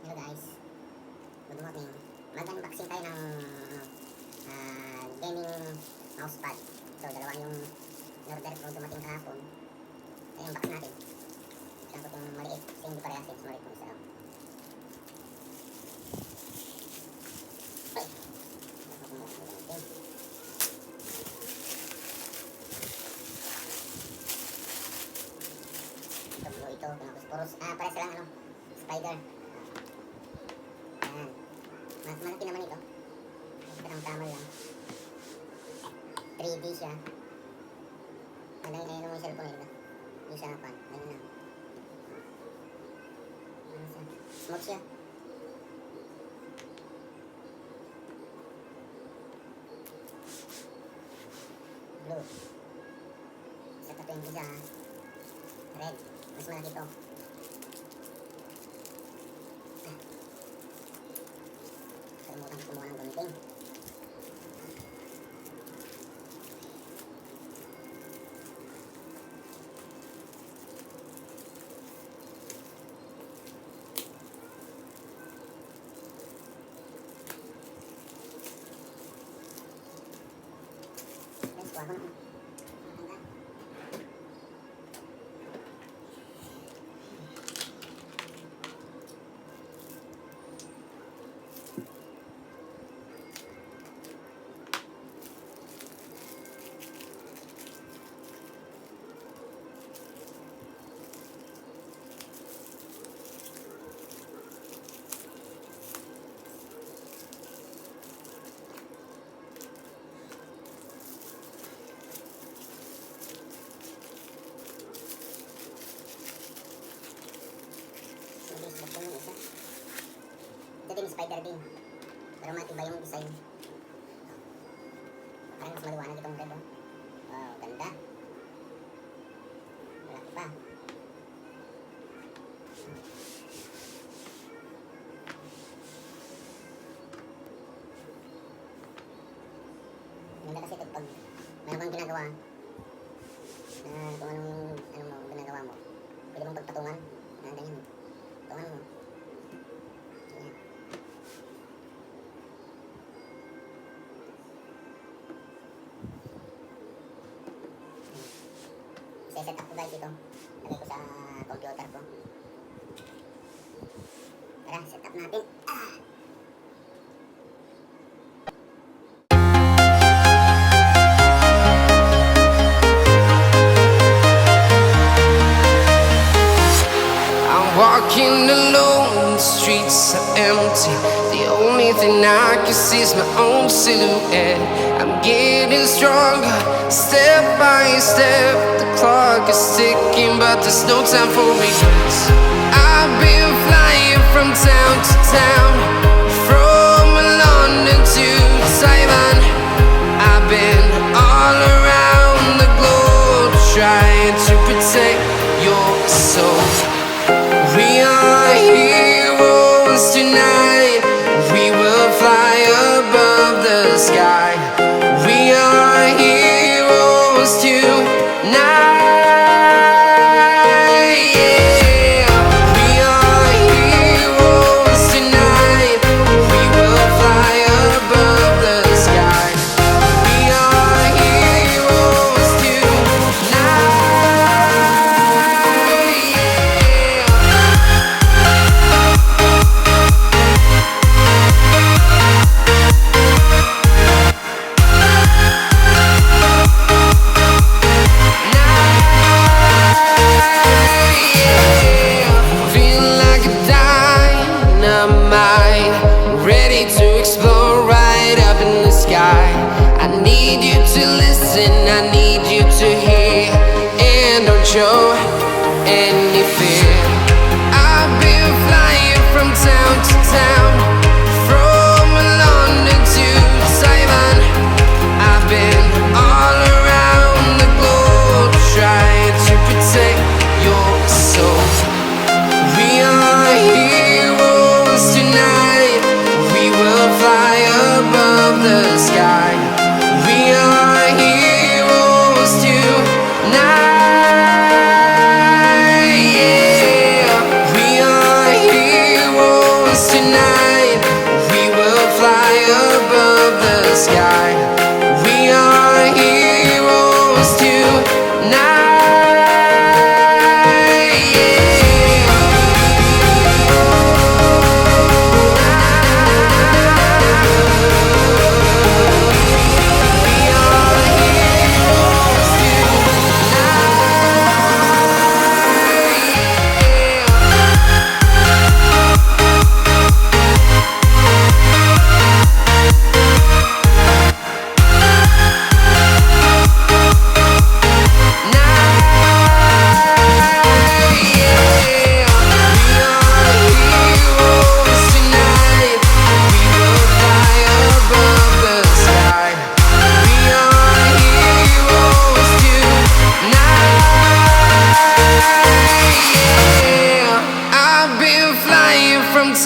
Hello guys, good morning. Mag-unboxing tayo ng gaming mousepad. So dalawa yung in-order ko dumating kahapon. Kaya unbox natin. Isang ko itong maliit kasi hindi parehas mas maliit kung isa lang. Ito, puros, parehas lang ano, spider. Ayan. Malaki naman ito. Parang tama lang. 3D siya. Ayun mo yung cellphone nila. Yung sa pan. Ganyan lang. Smooth siya. Blue. Isa ka 20 siya. Red. Mas malaki ito. Kalimutan kumuha ng gunting. Guys, kuha ko na. Ito din spider din. Pero matibay yung design. Parang mas maliwanag itong red. Wow, ganda. Malaki pa. Ganda kasi ito pag meron kang ginagawa. Kung anong ginagawa mo. Pwede mong pagpatungan. Ganyan. Tungan mo. Ganyan. Set up ko guys ito. Lagay ko sa computer ko. Tara, set up natin. Walking alone, the streets are empty. The only thing I can see is my own silhouette. I'm getting stronger, step by step. The clock is ticking, but there's no time for regrets. I've been flying from town to town, from London to Taiwan. I've been all around the globe, trying to protect your soul. We are heroes tonight. We will fly above the sky. We are heroes tonight. Yeah.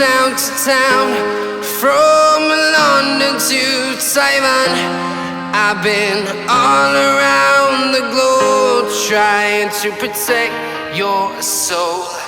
town to town, from London to Taiwan. I've been all around the globe trying to protect your soul.